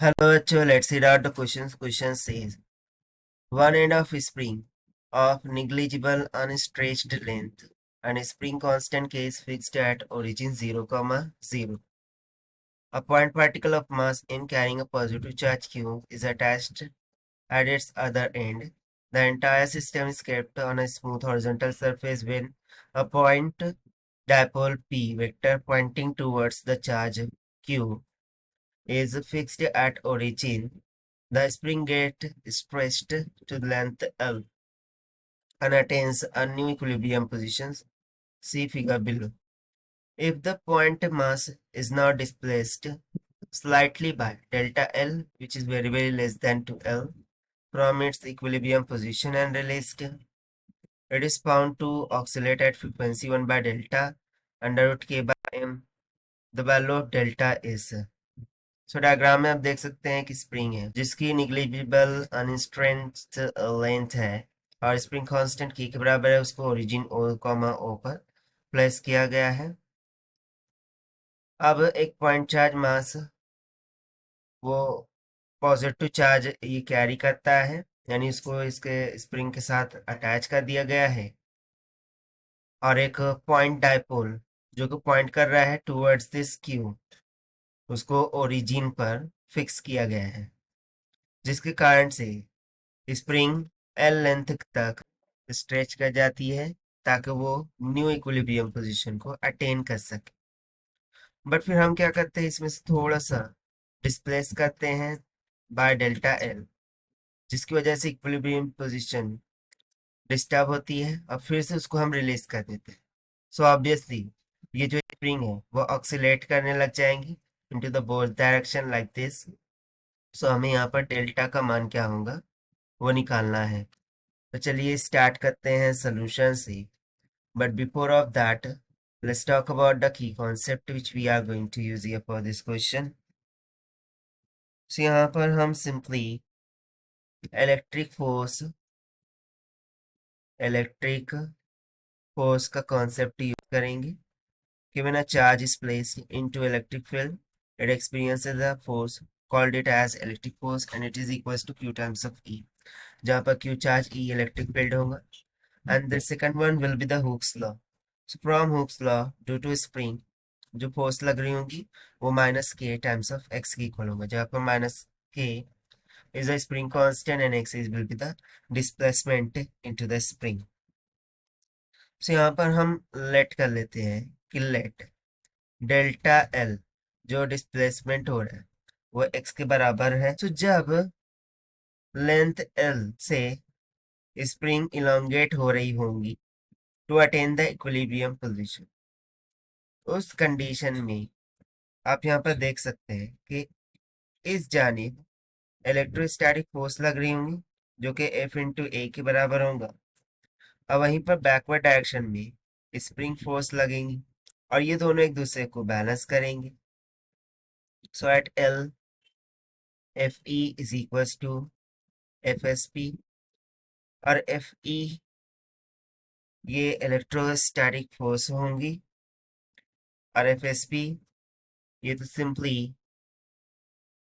Hello, actually, let's read out the questions. Question says, one end of a spring of negligible unstretched length and a spring constant K is fixed at origin 0, 0. A point particle of mass m carrying a positive charge Q is attached at its other end. The entire system is kept on a smooth horizontal surface when a point dipole P vector pointing towards the charge Q is fixed at origin. The spring gets stretched to length L and attains a new equilibrium position. See figure below. If the point mass is now displaced slightly by delta L, which is very less than to L, from its equilibrium position and released, it is found to oscillate at frequency 1 by delta under root k by m. The value of delta is diagram में आप देख सकते हैं कि spring है जिसकी negligible अनस्ट्रेंथ length है और स्प्रिंग कांस्टेंट के बराबर है, उसको ओरिजिन ओ पर प्लेस किया गया है। अब एक पॉइंट चार्ज मास वो पॉजिटिव चार्ज ये कैरी करता है, यानी उसको इसके स्प्रिंग के साथ अटैच कर दिया गया है, और एक पॉइंट डाइपोल जो कि पॉइंट कर रहा है टूवर्ड्स दिस क्यू, उसको ओरिजिन पर फिक्स किया गया है, जिसके कारण से स्प्रिंग एल लेंथ तक स्ट्रेच कर जाती है ताकि वो न्यू इक्विलिब्रियम पोजीशन को अटेन कर सके। बट फिर हम क्या करते हैं, इसमें से थोड़ा सा डिस्प्लेस करते हैं बाय डेल्टा एल, जिसकी वजह से इक्विलिब्रियम पोजीशन डिस्टर्ब होती है और फिर से उसको हम रिलीज कर देते हैं। सो ऑब्वियसली ये जो स्प्रिंग है वो ऑक्सीलेट करने लग जाएंगी into the both direction like this. So हमें यहाँ पर डेल्टा का मान क्या होगा वो निकालना है। तो चलिए स्टार्ट करते हैं सोल्यूशन से। But before of that, let's talk about the key concept which we are going to use here for this question. So यहाँ पर हम simply इलेक्ट्रिक फोर्स का कॉन्सेप्ट यूज करेंगे। Given a charge is placed into electric field, it experiences a force called it as electric force and it is equals to Q times of E, जहाँ पर Q charge E electric field होगा। And the second one will be the Hooke's law. So from Hooke's law, due to spring, जो force लग रही होंगी वो minus K times of X के equal होगा, जहाँ पर minus K is the spring constant and X is will be the displacement into the spring. So यहाँ पर हम लेट कर लेते हैं कि लेट डेल्टा एल जो डिस्प्लेसमेंट हो रहा है वो एक्स के बराबर है। तो जब लेंथ एल से स्प्रिंग इलोंगेट हो रही होंगी to attain the equilibrium position, उस कंडीशन में आप यहाँ पर देख सकते हैं कि इस जानिब इलेक्ट्रोस्टैटिक फोर्स लग रही होंगी जो कि एफ इंटू ए के बराबर होगा, और वहीं पर बैकवर्ड डायरेक्शन में स्प्रिंग फोर्स लगेंगी और ये दोनों एक दूसरे को बैलेंस करेंगे। So at L F E is equals to F S P, और एफ ई ये इलेक्ट्रोस्टैटिक फोर्स होंगी और एफ एस पी ये तो simply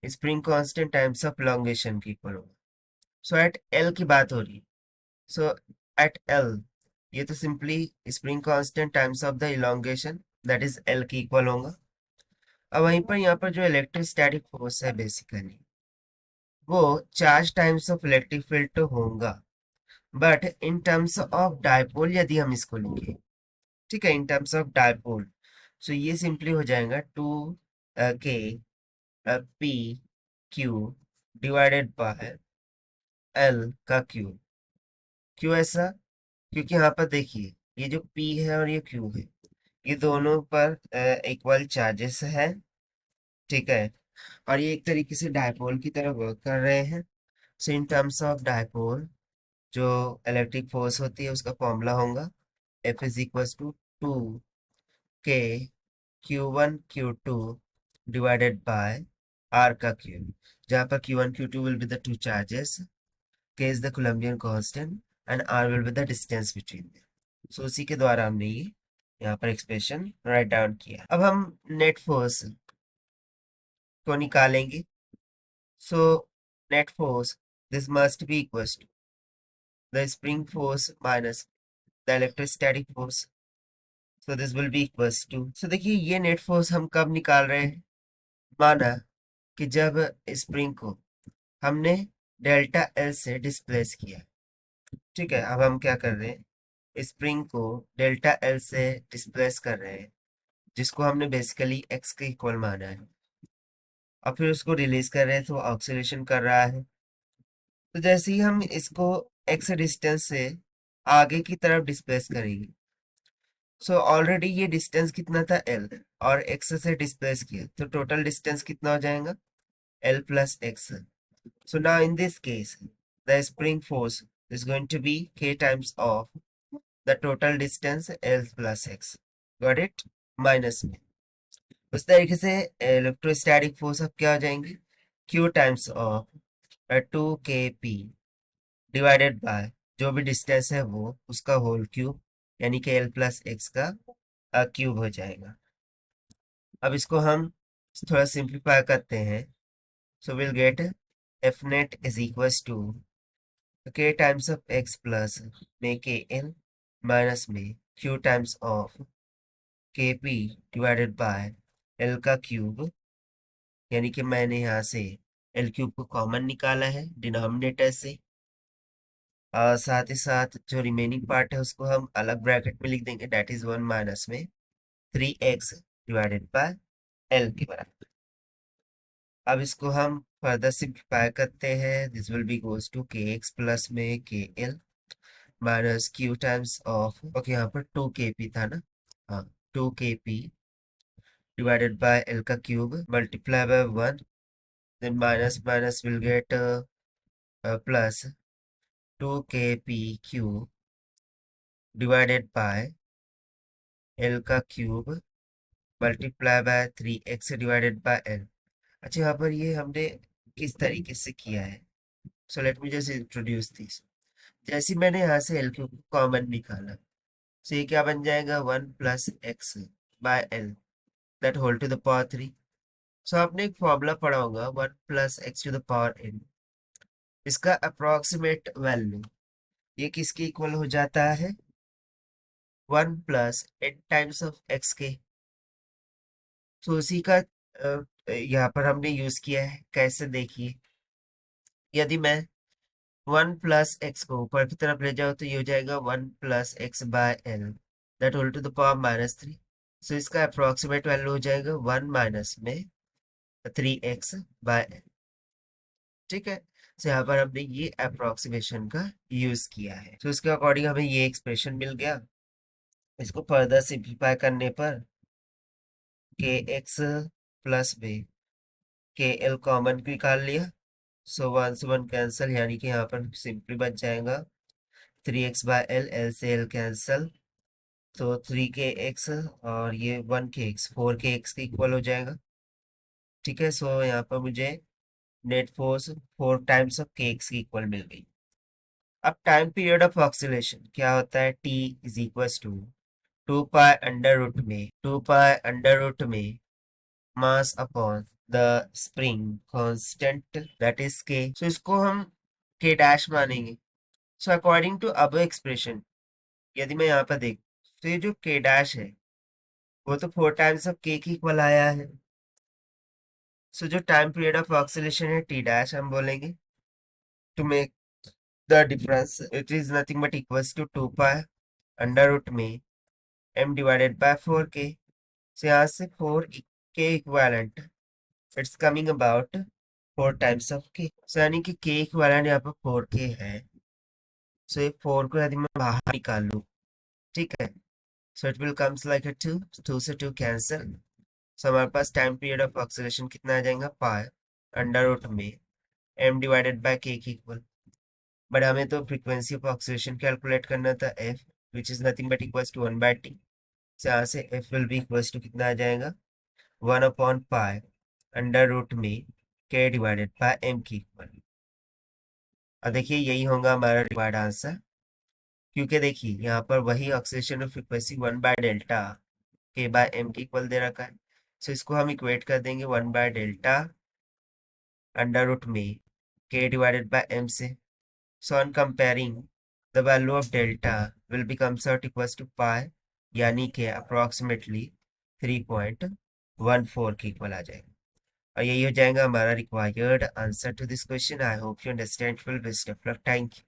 spring constant times of elongation की इक्वल होगा। सो एट एल की बात हो रही है, सो एट एल ये तो simply spring constant times of the elongation that is L की इक्वल होगा। अब वहीं पर यहाँ पर जो इलेक्ट्रोस्टैटिक फोर्स है बेसिकली वो charge times of electric field तो होगा, but in terms of dipole यदि हम इसको लिखें, ठीक है, इन टर्म्स ऑफ डायपोल, सो ये सिंपली हो जाएगा 2k P Q divided by L का क्यू। क्यों ऐसा? क्योंकि यहाँ पर देखिए ये जो P है और ये Q है ये दोनों पर इक्वल चार्जेस है, ठीक है, और ये एक तरीके से डायपोल की तरह वर्क कर रहे हैं। So in terms of dipole जो इलेक्ट्रिक फोर्स होती है उसका फॉर्मूला होगा F is equal to 2k Q1 Q2 divided by R का क्यूब, जहाँ पर Q1 Q2 will be the two charges, K is the Coulombian constant and R will be the distance between them. So उसी के द्वारा हमने ये यहाँ पर एक्सप्रेशन राइट डाउन किया। अब हम नेट फोर्स को निकालेंगे So net force, this must be equals to the spring force minus the electrostatic force. So this will be equals to, so देखिए ये नेट फोर्स हम कब निकाल रहे हैं, माना कि जब स्प्रिंग को हमने डेल्टा एल से डिस्प्लेस किया। ठीक है, अब हम क्या कर रहे हैं, स्प्रिंग को डेल्टा एल से डिस्प्लेस कर रहे हैं, जिसको हमने बेसिकली एक्स के इक्वल माना है, और फिर उसको रिलीज कर रहे हैं तो ऑक्सीलेशन कर रहा है। तो जैसे ही हम इसको एक्स डिस्टेंस से आगे की तरफ डिस्प्लेस करेंगे, सो ऑलरेडी ये डिस्टेंस कितना था एल, और एक्स से डिस्प्लेस किया तो टोटल डिस्टेंस कितना हो जाएगा, L plus x. So now in this case, the spring force is going to be k times of the total distance L plus x. Got it? Minus में उस तरीके से इलेक्ट्रोस्टैटिक फोर्स अब क्या हो जाएंगे, q times of 2kp divided bye जो भी डिस्टेंस है वो उसका होल क्यूब, यानी कि L प्लस एक्स का क्यूब हो जाएगा। अब इसको हम थोड़ा सिंप्लीफाई करते हैं, so will get F net is equals to k times of x plus में के एल माइनस में q times of K P divided by L का क्यूब, यानी कि मैंने यहाँ से एल क्यूब को कॉमन निकाला है डिनोमिनेटर से, और साथ ही साथ जो रिमेनिंग पार्ट है उसको हम अलग ब्रैकेट में लिख देंगे, डेट इज 1 माइनस में 3x डिवाइडेड बाय एल के बराबर। अब इसको हम फर्दर सिंप्लीफाई करते हैं, this will be goes to K X plus में K L minus Q times of, okay यहाँ पर 2kp था ना, हाँ 2kp डिवाइडेड बाय एल का cube multiply by 1, then minus minus will get plus 2kp cube divided by L का cube multiply by 3x divided by L. अच्छा यहाँ पर ये हमने किस तरीके से किया है, so let me just introduce this. जैसे मैंने यहाँ से एल क्यूब कॉमन निकाला, तो ये क्या बन जाएगा 1 plus X by L that whole to the power 3। So आपने एक फॉर्मूला पढ़ा होगा 1 plus X to the power n, इसका अप्रोक्सीमेट वैल्यू ये किसके इक्वल हो जाता है, 1 plus n times of X के। तो उसी का यहाँ पर हमने यूज किया है, कैसे देखिए, यदि मैं 1 प्लस एक्स को ऊपर की तरफ ले जाओ तो ये हो जाएगा 1 plus X by L that whole to the power minus 3। So इसका अप्रोक्सीमेट वैल्यू हो जाएगा 1 माइनस में 3x बाय एल। ठीक है, तो यहाँ पर हमने ये अप्रोक्सीमेशन का यूज किया है, तो इसके अकॉर्डिंग हमें ये एक्सप्रेशन मिल गया। इसको फर्दर सिंप्लीफाई करने पर के एक्स प्लस में के एल कॉमन निकाल लिया, सो 1 से 1 कैंसिल, यानी कि यहाँ पर सिंपली बच जाएगा 3x बाय एल, एल से एल कैंसिल, तो 3kx और ये 1kx 4kx के इक्वल हो जाएगा। ठीक है, सो यहाँ पर मुझे net force 4 times of kx की इक्वल मिल गई। अब टाइम पीरियड ऑफ ऑक्सीलेशन क्या होता है, t is equal to 2 pi under root में mass upon the spring constant that is k। So इसको हम k डैश मानेंगे। सो अकॉर्डिंग टू अब एक्सप्रेशन, यदि मैं यहाँ पर देख, तो ये जो k डैश है वो तो 4 टाइम्स ऑफ k की इक्वल आया है। सो जो टाइम पीरियड ऑफ ऑक्सीलेशन है t डैश हम बोलेंगे, to make the difference it is nothing but equals to 2 pi under root में m divided by 4k। so यहाँ से 4k equivalent it's coming about 4 times of k। so यानी कि k equivalent यहाँ पर 4k है। so ये 4 को यदि मैं बाहर निकाल लूँ, ठीक है, so it will comes like a 2, 2 से 2 कैंसिल, so हमारे पास टाइम पीरियड ऑफ ऑक्सीलेशन कितना आ जाएगा, पाई अंडर रूट में m डिवाइडेड बाय k की इक्वल। बट हमें तो फ्रीक्वेंसी ऑफ ऑक्सीलेशन कैलकुलेट करना था f, which is nothing but equals to 1 by t। से यहाँ से f will be equals to कितना आ जाएगा, 1 अपॉन पाई अंडर रूट में k डिवाइडेड बाय m की इक्वल। और देखिए यही होगा हमारा रिक्वायर्ड आंसर, क्योंकि देखिए यहाँ पर वही oscillation of frequency 1 by delta k by m की इक्वल दे रखा है। सो इसको हम इक्वेट कर देंगे 1 बाय डेल्टा अंडर रूट में k डिवाइडेड बाय m से. So on comparing, the value of delta will become sort equals to pi, यानी कि approximately 3.14 के इक्वल आ जाएगा. और यही हो जाएगा हमारा required answer to this question. I hope you understand. Full best of luck. Thank you.